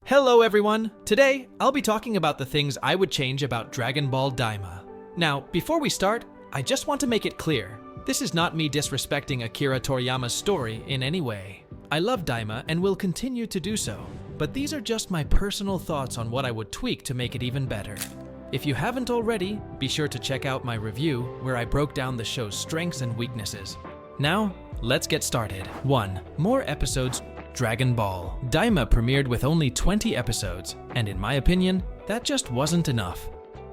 Hello everyone! Today, I'll be talking about the things I would change about Dragon Ball Daima. Now, before we start, I just want to make it clear, this is not me disrespecting Akira Toriyama's story in any way. I love Daima and will continue to do so, but these are just my personal thoughts on what I would tweak to make it even better. If you haven't already, be sure to check out my review where I broke down the show's strengths and weaknesses. Now, let's get started. 1. More episodes. Dragon Ball Daima premiered with only 20 episodes, and in my opinion, that just wasn't enough.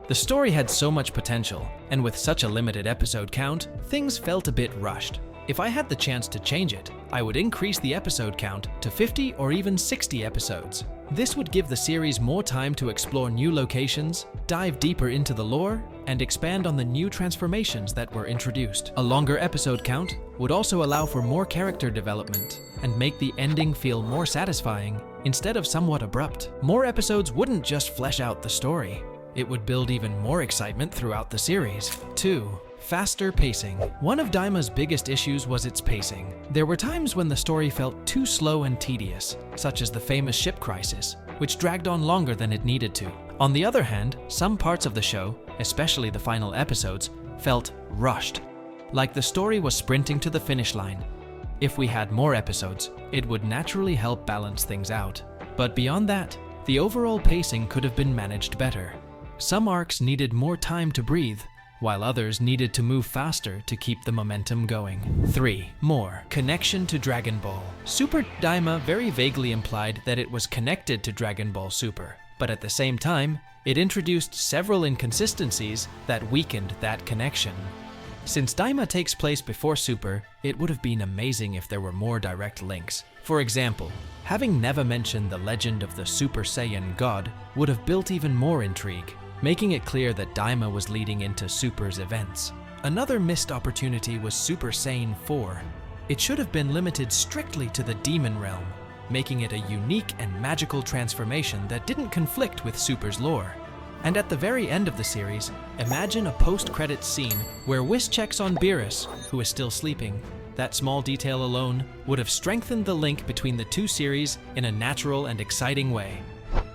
The story had so much potential, and with such a limited episode count, things felt a bit rushed. If I had the chance to change it, I would increase the episode count to 50 or even 60 episodes. This would give the series more time to explore new locations, dive deeper into the lore, and expand on the new transformations that were introduced. A longer episode count would also allow for more character development and make the ending feel more satisfying instead of somewhat abrupt. More episodes wouldn't just flesh out the story, it would build even more excitement throughout the series. 2. Faster pacing. One of Daima's biggest issues was its pacing. There were times when the story felt too slow and tedious, such as the famous ship crisis, which dragged on longer than it needed to. On the other hand, some parts of the show, especially the final episodes, felt rushed, like the story was sprinting to the finish line. If we had more episodes, it would naturally help balance things out. But beyond that, the overall pacing could have been managed better. Some arcs needed more time to breathe, while others needed to move faster to keep the momentum going. 3. More connection to Dragon Ball. Super Daima very vaguely implied that it was connected to Dragon Ball Super, but at the same time, it introduced several inconsistencies that weakened that connection. Since Daima takes place before Super, it would have been amazing if there were more direct links. For example, having Neva mention the legend of the Super Saiyan God would have built even more intrigue, making it clear that Daima was leading into Super's events. Another missed opportunity was Super Saiyan 4. It should have been limited strictly to the demon realm, making it a unique and magical transformation that didn't conflict with Super's lore. And at the very end of the series, imagine a post-credits scene where Whis checks on Beerus, who is still sleeping. That small detail alone would have strengthened the link between the two series in a natural and exciting way.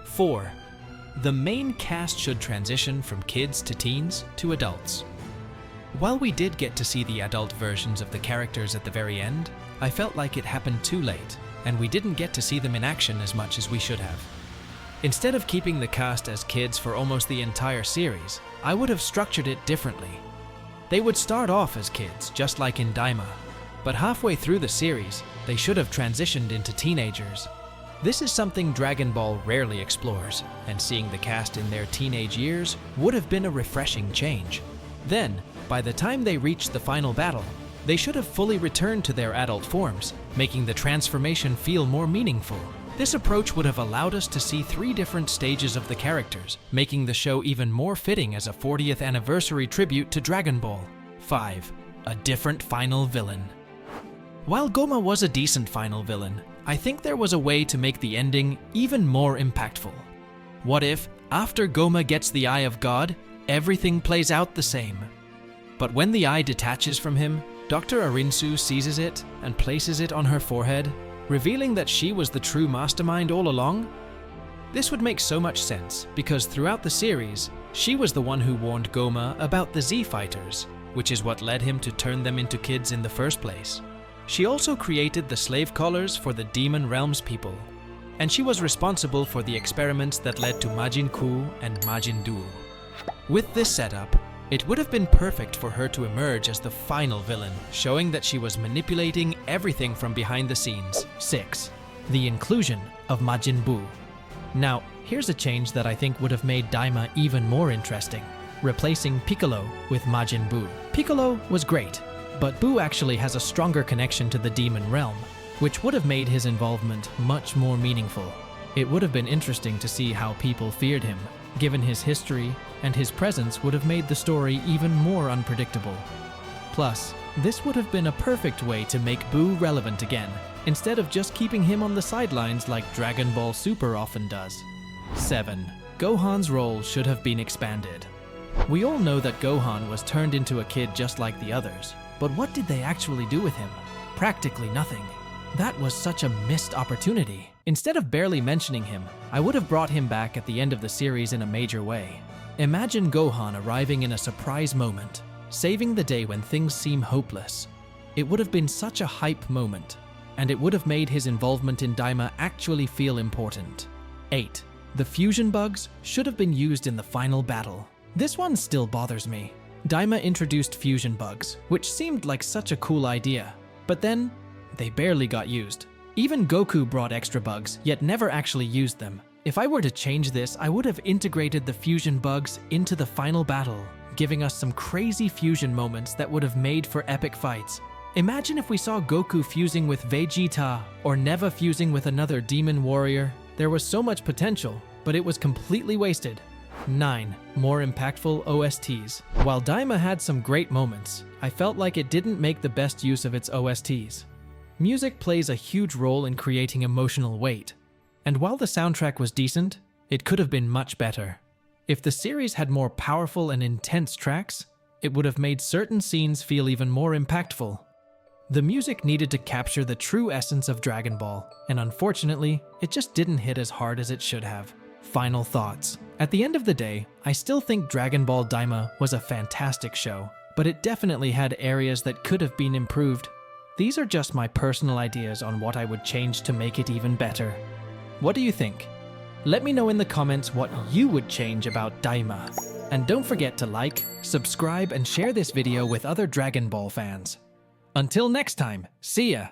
4. The main cast should transition from kids to teens to adults. While we did get to see the adult versions of the characters at the very end, I felt like it happened too late, and we didn't get to see them in action as much as we should have. Instead of keeping the cast as kids for almost the entire series, I would have structured it differently. They would start off as kids, just like in Daima, but halfway through the series, they should have transitioned into teenagers. This is something Dragon Ball rarely explores, and seeing the cast in their teenage years would have been a refreshing change. Then, by the time they reached the final battle, they should have fully returned to their adult forms, making the transformation feel more meaningful. This approach would have allowed us to see 3 different stages of the characters, making the show even more fitting as a 40th anniversary tribute to Dragon Ball. 5. A different final villain. While Goma was a decent final villain, I think there was a way to make the ending even more impactful. What if, after Goma gets the Eye of God, everything plays out the same? But when the eye detaches from him, Dr. Arinsu seizes it and places it on her forehead, revealing that she was the true mastermind all along? This would make so much sense, because throughout the series, she was the one who warned Goma about the Z Fighters, which is what led him to turn them into kids in the first place. She also created the slave collars for the Demon Realms people, and she was responsible for the experiments that led to Majin Buu and Majin Buu. With this setup, it would have been perfect for her to emerge as the final villain, showing that she was manipulating everything from behind the scenes. 6. The inclusion of Majin Buu. Now, here's a change that I think would have made Daima even more interesting, replacing Piccolo with Majin Buu. Piccolo was great, but Buu actually has a stronger connection to the demon realm, which would have made his involvement much more meaningful. It would have been interesting to see how people feared him, given his history, and his presence would have made the story even more unpredictable. Plus, this would have been a perfect way to make Buu relevant again, instead of just keeping him on the sidelines like Dragon Ball Super often does. 7. Gohan's role should have been expanded. We all know that Gohan was turned into a kid just like the others, but what did they actually do with him? Practically nothing. That was such a missed opportunity. Instead of barely mentioning him, I would have brought him back at the end of the series in a major way. Imagine Gohan arriving in a surprise moment, saving the day when things seem hopeless. It would have been such a hype moment, and it would have made his involvement in Daima actually feel important. 8. The fusion bugs should have been used in the final battle. This one still bothers me. Daima introduced fusion bugs, which seemed like such a cool idea, but then they barely got used. Even Goku brought extra bugs, yet never actually used them. If I were to change this, I would have integrated the fusion bugs into the final battle, giving us some crazy fusion moments that would have made for epic fights. Imagine if we saw Goku fusing with Vegeta or Neva fusing with another demon warrior. There was so much potential, but it was completely wasted. 9. More impactful OSTs. While Daima had some great moments, I felt like it didn't make the best use of its OSTs. Music plays a huge role in creating emotional weight, and while the soundtrack was decent, it could have been much better. If the series had more powerful and intense tracks, it would have made certain scenes feel even more impactful. The music needed to capture the true essence of Dragon Ball, and unfortunately, it just didn't hit as hard as it should have. Final thoughts. At the end of the day, I still think Dragon Ball Daima was a fantastic show, but it definitely had areas that could have been improved. These are just my personal ideas on what I would change to make it even better. What do you think? Let me know in the comments what you would change about Daima. And don't forget to like, subscribe, and share this video with other Dragon Ball fans. Until next time, see ya!